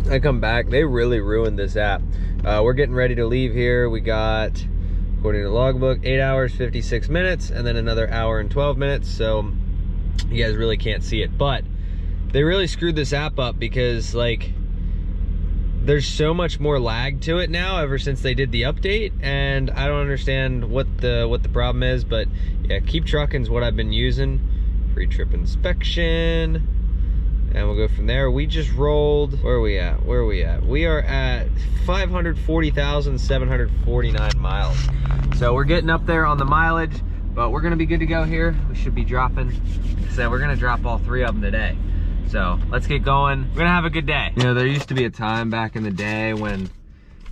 I come back, they really ruined this app. We're getting ready to leave here. We got, according to logbook, 8 hours, 56 minutes, and then another hour and 12 minutes. So you guys really can't see it, but they really screwed this app up because like there's so much more lag to it now ever since they did the update, and I don't understand what the problem is. But yeah, Keep Trucking is what I've been using. Pre-trip inspection. And we'll go from there. We just rolled, where are we at? We are at 540,749 miles. So we're getting up there on the mileage, but we're gonna be good to go here. We should be dropping, so we're gonna drop all 3 of them today. So let's get going. We're gonna have a good day. You know, there used to be a time back in the day when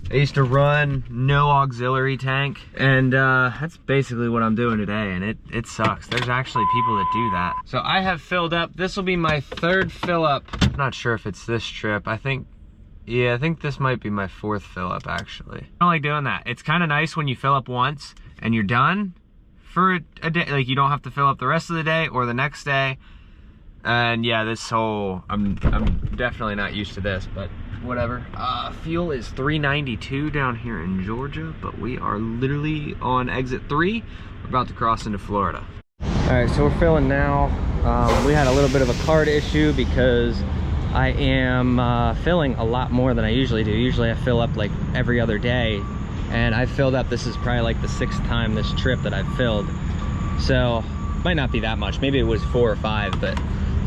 I used to run no auxiliary tank, and that's basically what I'm doing today, and it sucks. There's actually people that do that. So I have filled up. This will be my 3rd fill up. I'm not sure if it's this trip. I think this might be my 4th fill up actually. I don't like doing that. It's kind of nice when you fill up once and you're done for a day. Like you don't have to fill up the rest of the day or the next day. And yeah, this whole, I'm definitely not used to this, but whatever. Fuel is $3.92 down here in Georgia, but we are literally on exit 3. We're about to cross into Florida. All right, so we're filling now. We had a little bit of a card issue because I am filling a lot more than I usually do. Usually I fill up like every other day, and I filled up, this is probably like the 6th time this trip that I've filled. So might not be that much, maybe it was 4 or 5, but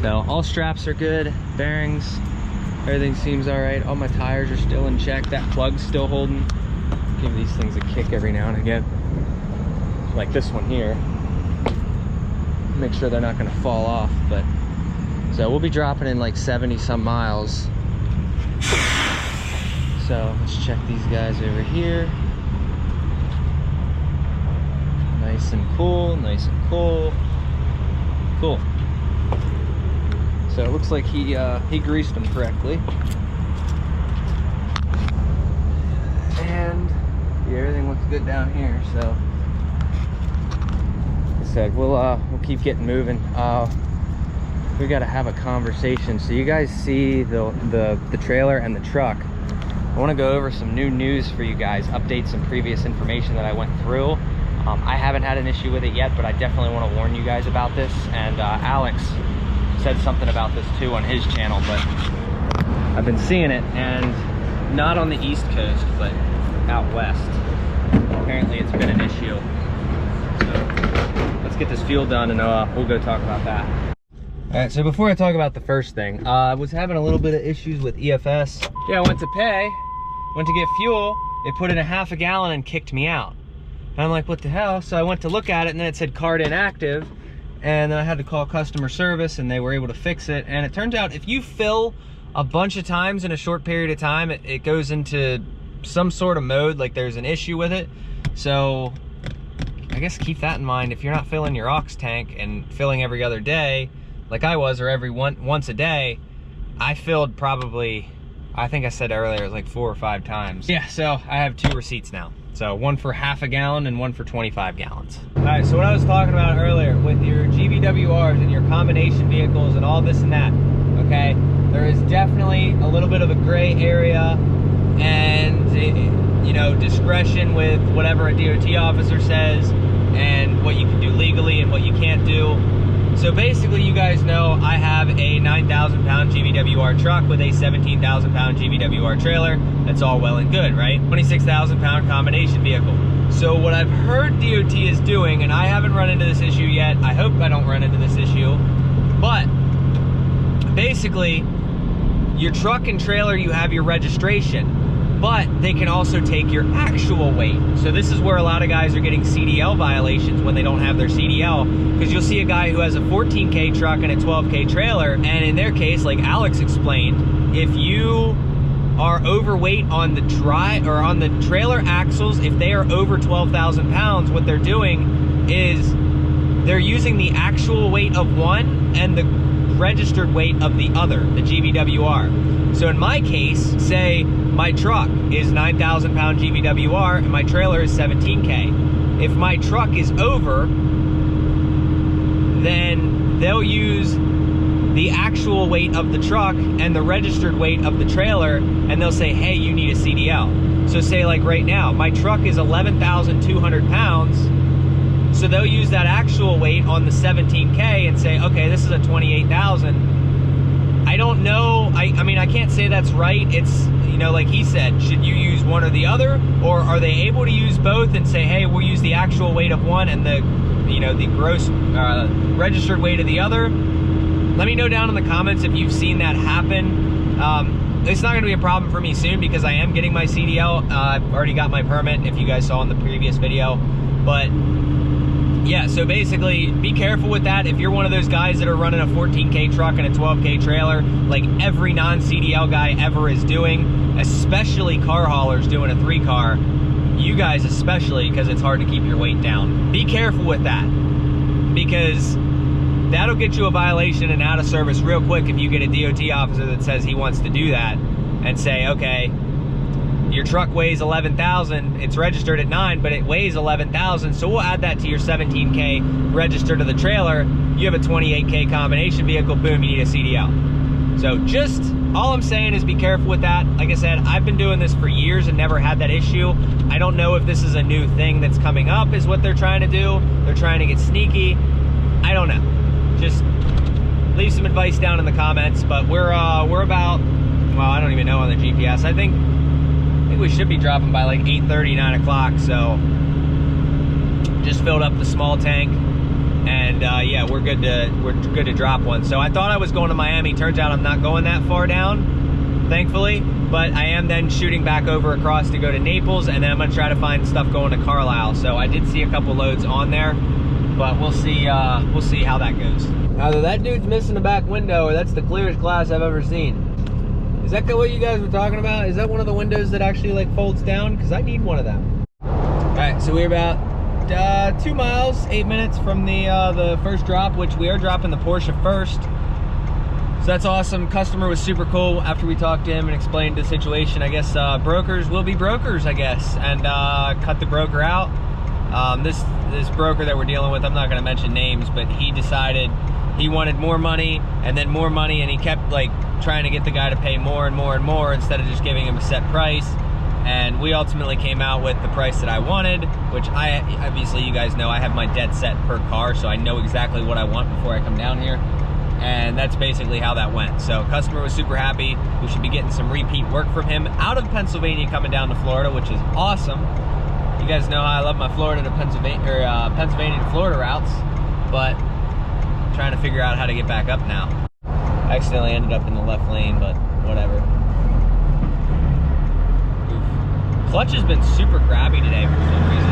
so all straps are good, bearings, everything seems all right. All my tires are still in check. That plug's still holding. Give these things a kick every now and again, like this one here. Make sure they're not gonna fall off, but so we'll be dropping in like 70 some miles. So let's check these guys over here. Nice and cool, nice and cool. Cool. So it looks like he greased them correctly. And yeah, everything looks good down here. So like I said, we'll keep getting moving. We got to have a conversation. So you guys see the trailer and the truck. I want to go over some new news for you guys, update some previous information that I went through. I haven't had an issue with it yet, but I definitely want to warn you guys about this. And Alex said something about this too on his channel, but I've been seeing it, and not on the East Coast, but out west. Apparently it's been an issue. So let's get this fuel done, and we'll go talk about that. All right, so before I talk about the first thing, I was having a little bit of issues with EFS. Yeah, I went to pay, went to get fuel, it put in a half a gallon and kicked me out. And I'm like, what the hell? So I went to look at it, and then it said card inactive. And then I had to call customer service, and they were able to fix it. And it turns out if you fill a bunch of times in a short period of time, it goes into some sort of mode, like there's an issue with it. So I guess keep that in mind. If you're not filling your aux tank and filling every other day, like I was, or once a day, I filled probably, I think I said earlier, like 4 or 5 times. Yeah, so I have 2 receipts now. So one for half a gallon and one for 25 gallons. All right, so what I was talking about earlier with your GVWRs and your combination vehicles and all this and that, okay? There is definitely a little bit of a gray area and, you know, discretion with whatever a DOT officer says and what you can do legally and what you can't do. So basically, you guys know I have a 9,000 pound GVWR truck with a 17,000 pound GVWR trailer. That's all well and good, right? 26,000 pound combination vehicle. So what I've heard DOT is doing, and I haven't run into this issue yet, I hope I don't run into this issue, but basically, your truck and trailer, you have your registration, but they can also take your actual weight. So this is where a lot of guys are getting CDL violations when they don't have their CDL, because you'll see a guy who has a 14K truck and a 12K trailer, and in their case, like Alex explained, if you are overweight on the on the trailer axles, if they are over 12,000 pounds, what they're doing is they're using the actual weight of one and the registered weight of the other, the GVWR. So in my case, say my truck is 9,000 pound GVWR and my trailer is 17K. If my truck is over, then they'll use the actual weight of the truck and the registered weight of the trailer, and they'll say, hey, you need a CDL. So say like right now, my truck is 11,200 pounds. So they'll use that actual weight on the 17K and say, okay, this is a 28,000. I don't know. I mean, I can't say that's right. It's, you know, like he said, should you use one or the other? Or are they able to use both and say, hey, we'll use the actual weight of one and the, you know, the gross registered weight of the other? Let me know down in the comments if you've seen that happen. It's not gonna be a problem for me soon because I am getting my CDL. I've already got my permit, if you guys saw in the previous video. But yeah, so basically be careful with that. If you're one of those guys that are running a 14K truck and a 12K trailer, like every non-CDL guy ever is doing, especially car haulers doing a 3-car, you guys especially, because it's hard to keep your weight down. Be careful with that, because that'll get you a violation and out of service real quick if you get a DOT officer that says he wants to do that and say, okay, your truck weighs 11,000, it's registered at 9, but it weighs 11,000, so we'll add that to your 17K registered to the trailer. You have a 28K combination vehicle, boom, you need a CDL. So just, all I'm saying is be careful with that. Like I said, I've been doing this for years and never had that issue. I don't know if this is a new thing that's coming up is what they're trying to do. They're trying to get sneaky. I don't know. Just leave some advice down in the comments, but we're about, well, I don't even know on the GPS. I think we should be dropping by like 8:30, 9 o'clock. So just filled up the small tank, and yeah, we're good to drop one. So I thought I was going to Miami. Turns out I'm not going that far down, thankfully. But I am then shooting back over across to go to Naples, and then I'm gonna try to find stuff going to Carlisle. So I did see a couple loads on there, but we'll see how that goes. Either that dude's missing the back window, or that's the clearest glass I've ever seen. Is that what you guys were talking about? Is that one of the windows that actually like folds down? Because I need one of them. All right, so we're about 2 miles, 8 minutes from the first drop, which we are dropping the Porsche first. So that's awesome. Customer was super cool after we talked to him and explained the situation. I guess brokers will be brokers, I guess, and cut the broker out. This broker that we're dealing with, I'm not gonna mention names, but he decided he wanted more money and then more money, and he kept like trying to get the guy to pay more and more and more instead of just giving him a set price. And we ultimately came out with the price that I wanted, which I, obviously you guys know I have my dead set per car, so I know exactly what I want before I come down here. And that's basically how that went. So customer was super happy. We should be getting some repeat work from him out of Pennsylvania coming down to Florida, which is awesome. You guys know how I love my Florida to Pennsylvania, or Pennsylvania to Florida routes, but I'm trying to figure out how to get back up now. I accidentally ended up in the left lane, but whatever. Oof. Clutch has been super grabby today for some reason.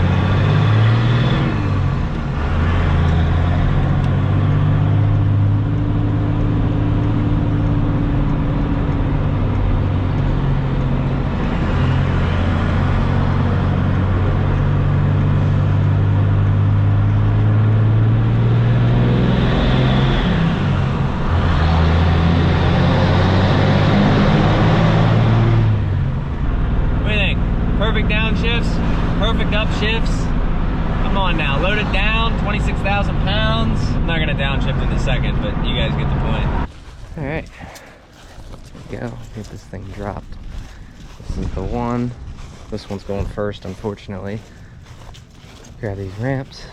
Perfect downshifts, perfect upshifts. Come on now, load it down, 26,000 pounds. I'm not gonna downshift in a second, but you guys get the point. All right, there we go, get this thing dropped. This is the one. This one's going first, unfortunately. Grab these ramps,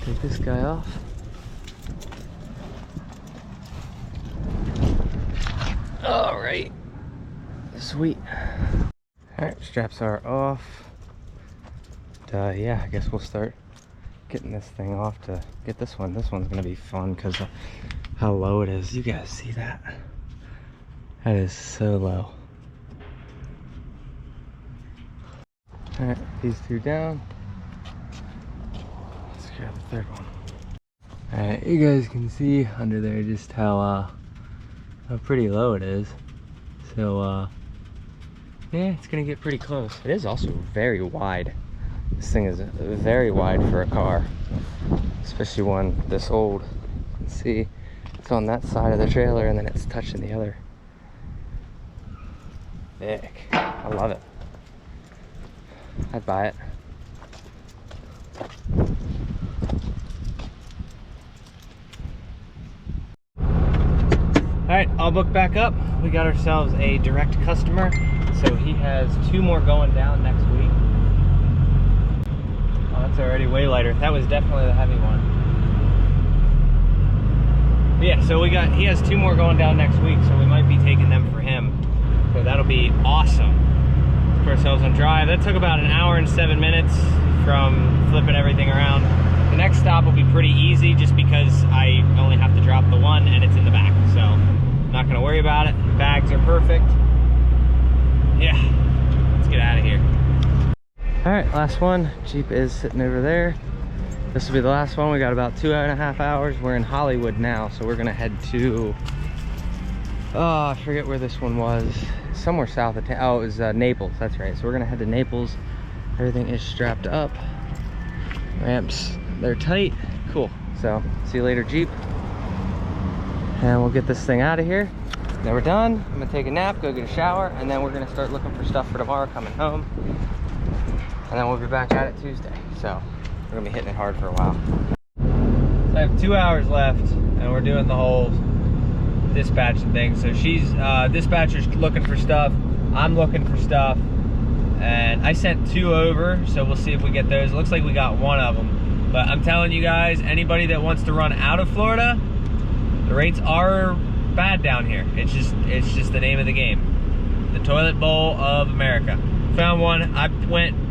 take this guy off. All right, sweet. All right, straps are off. Yeah, I guess we'll start getting this thing off to get this one. This one's gonna be fun because of how low it is. You guys see that? That is so low. All right, these two down. Let's grab the third one. All right, you guys can see under there just how pretty low it is. So, yeah, it's gonna get pretty close. It is also very wide. This thing is very wide for a car, especially one this old. You can see it's on that side of the trailer and then it's touching the other. Thick. I love it. I'd buy it. All right, I'll book back up. We got ourselves a direct customer, so he has 2 more going down next week. Oh, that's already way lighter. That was definitely the heavy one. But yeah, so he has 2 more going down next week, so we might be taking them for him. So that'll be awesome. Put ourselves on drive. That took about 1 hour and 7 minutes from flipping everything around. The next stop will be pretty easy just because I only have to drop the one and it's in the back. So I'm not gonna worry about it. Bags are perfect. Yeah, let's get out of here. All right, last one. Jeep is sitting over there. This will be the last one. We got about 2.5 hours. We're in Hollywood now, so we're gonna head to, oh, I forget where this one was. Somewhere south of town. Oh, it was Naples, that's right. So we're gonna head to Naples. Everything is strapped up. Ramps, they're tight. Cool. So, see you later, Jeep. And we'll get this thing out of here. Then we're done. I'm gonna take a nap, go get a shower, and then we're gonna start looking for stuff for tomorrow coming home. And then we'll be back at it Tuesday. So, we're gonna be hitting it hard for a while. So I have 2 hours left, and we're doing the whole dispatching thing. So she's, dispatcher's looking for stuff. I'm looking for stuff. And I sent 2 over, so we'll see if we get those. It looks like we got 1 of them. But I'm telling you guys, anybody that wants to run out of Florida, the rates are bad down here. It's just the name of the game. The toilet bowl of America. Found one. I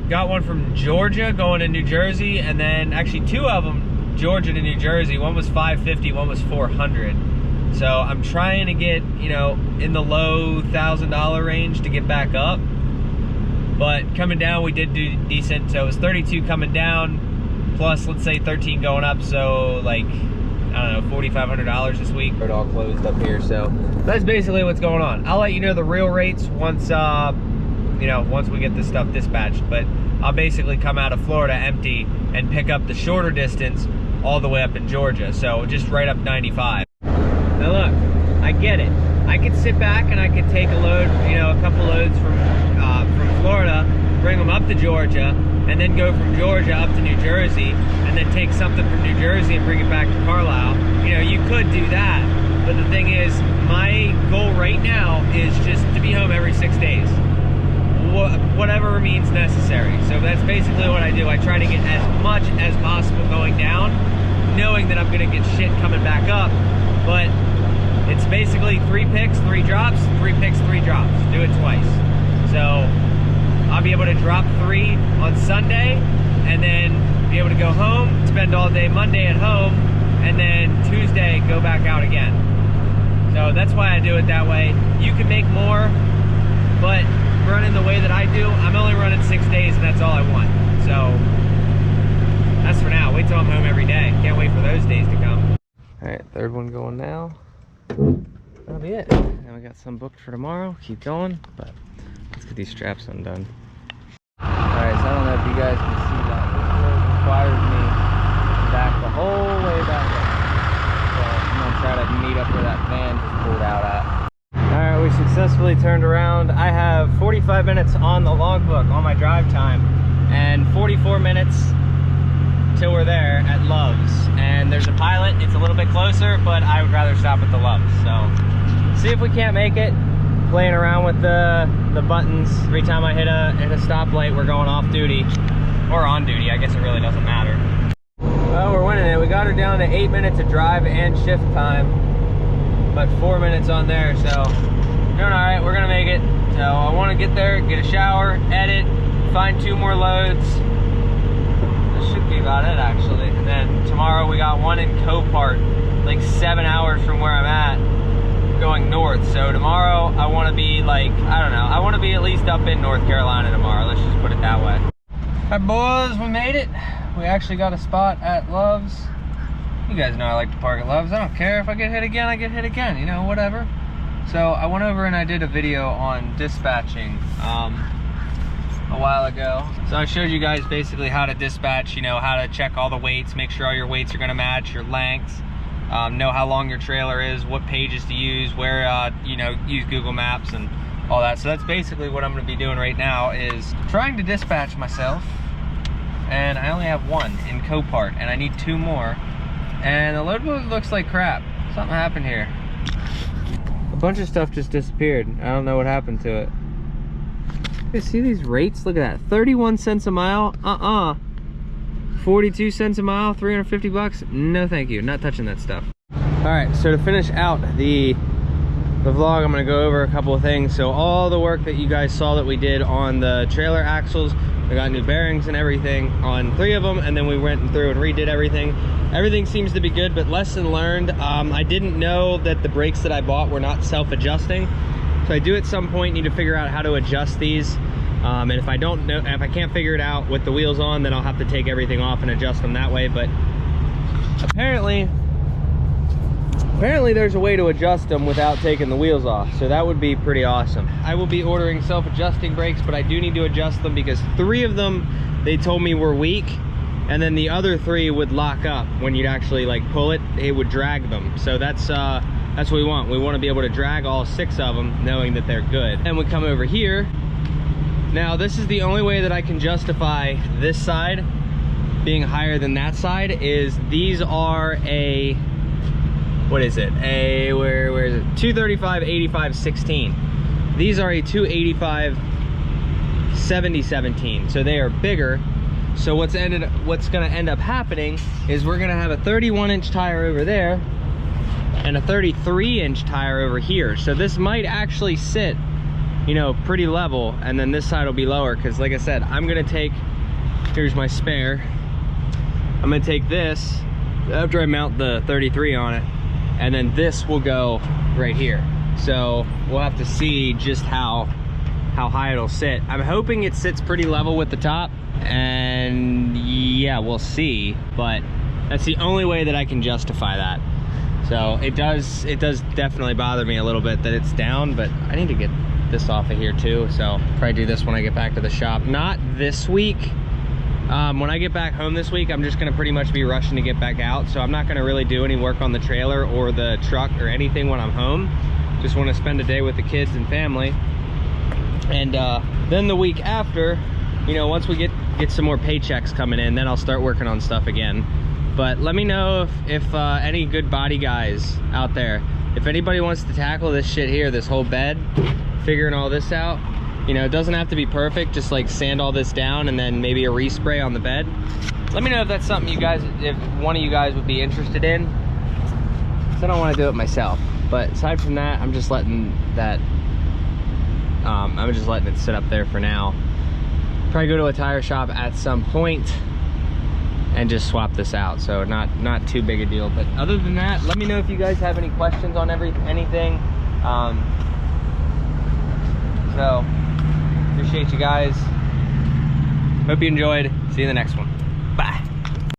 got one from Georgia going to New Jersey, and then actually 2 of them, Georgia to New Jersey. One was $550, one was $400. So I'm trying to get, you know, in the low $1,000 range to get back up. But coming down, we did do decent. So it was 32 coming down, plus let's say 13 going up. So like, I don't know, $4,500 this week. It all closed up here. So that's basically what's going on. I'll let you know the real rates once, you know, once we get this stuff dispatched. But I'll basically come out of Florida empty and pick up the shorter distance all the way up in Georgia. So just right up 95. Now look, I get it. I could sit back and I could take a load, you know, a couple loads from Florida, bring them up to Georgia, and then go from Georgia up to New Jersey, and then take something from New Jersey and bring it back to Carlisle. You know, you could do that, but the thing is, my goal right now is just to be home every 6 days. Whatever means necessary. So that's basically what I do. I try to get as much as possible going down, knowing that I'm gonna get shit coming back up, but it's basically 3 picks, 3 drops, 3 picks, 3 drops. Do it twice. So I'll be able to drop 3 on Sunday, and then be able to go home, spend all day Monday at home, and then Tuesday go back out again. So that's why I do it that way. You can make more, but running the way that I do, I'm only running 6 days, and that's all I want. So that's for now. Wait till I'm home every day. Can't wait for those days to come. All right, 3rd one going now. That'll be it. Now we got some booked for tomorrow. Keep going, but let's get these straps undone. Alright, so I don't know if you guys can see that. This road requires me to back the whole way back up. So I'm gonna try to meet up where that van just pulled out at. Alright, we successfully turned around. I have 45 minutes on the logbook on my drive time, and 44 minutes till we're there at Love's. And there's a Pilot. It's a little bit closer, but I would rather stop at the Love's. So see if we can't make it. Playing around with the buttons. Every time I hit a stoplight, we're going off duty, or on duty. I guess it really doesn't matter. Well, we're winning it. We got her down to 8 minutes of drive and shift time, but 4 minutes on there. So doing all right. We're gonna make it. So I want to get there, get a shower, edit, find 2 more loads. That should be about it, actually. And then tomorrow we got one in Copart, like 7 hours from where I'm at, going north. So tomorrow I want to be like, I don't know, I want to be at least up in North Carolina tomorrow. Let's just put it that way. All right, boys, we made it. We actually got a spot at Love's. You guys know I like to park at Love's. I don't care if I get hit again, I get hit again, you know, whatever. So I went over and I did a video on dispatching a while ago. So I showed you guys basically how to dispatch, you know, how to check all the weights, make sure all your weights are going to match your lengths. Know how long your trailer is, what pages to use, where, you know, use Google Maps and all that. So that's basically what I'm going to be doing right now, is trying to dispatch myself. And I only have 1 in Copart, and I need 2 more. And the load book looks like crap. Something happened here. bunch of stuff just disappeared. I don't know what happened to it. You see these rates? Look at that. 31 cents a mile. 42 cents a mile, 350 bucks. No thank you, not touching that stuff. All right, so to finish out the vlog, I'm gonna go over a couple of things. So all the work that you guys saw that we did on the trailer axles, we got new bearings and everything on 3 of them, and then we went through and redid everything. Everything seems to be good, but lesson learned, I didn't know that the brakes that I bought were not self-adjusting. So I do at some point need to figure out how to adjust these. And if I don't know, if I can't figure it out with the wheels on, then I'll have to take everything off and adjust them that way. But apparently there's a way to adjust them without taking the wheels off. So that would be pretty awesome. I will be ordering self-adjusting brakes, but I do need to adjust them because 3 of them, they told me were weak. And then the other 3 would lock up when you'd actually like pull it, it would drag them. So that's what we want. We want to be able to drag all 6 of them knowing that they're good. And we come over here. Now this is the only way that I can justify this side being higher than that side is these are a, what is it? Where is it? 235, 85, 16. These are a 285, 70, 17. So they are bigger. So what's gonna end up happening is we're gonna have a 31-inch tire over there and a 33-inch tire over here. So this might actually sit, you know, pretty level, and then this side will be lower because like I said, I'm gonna take, here's my spare, I'm gonna take this after I mount the 33 on it, and then this will go right here. So we'll have to see just how high it'll sit. I'm hoping it sits pretty level with the top, and yeah, we'll see, but that's the only way that I can justify that. So it does definitely bother me a little bit that it's down, but I need to get this off of here too, so probably do this when I get back to the shop. Not this week. When I get back home this week, I'm just gonna pretty much be rushing to get back out, so I'm not gonna really do any work on the trailer or the truck or anything when I'm home. Just want to spend a day with the kids and family, and then the week after, you know, once we get some more paychecks coming in, then I'll start working on stuff again. But let me know if any good body guys out there, if anybody wants to tackle this shit here, this whole bed, figuring all this out. You know, it doesn't have to be perfect, just like sand all this down and then maybe a respray on the bed. Let me know if that's something you guys, if one of you guys would be interested in, because I don't want to do it myself. But aside from that, I'm just letting that it sit up there for now. Probably go to a tire shop at some point and just swap this out, so not too big a deal. But other than that, let me know if you guys have any questions on anything. So appreciate you guys, hope you enjoyed. See you in the next one. Bye.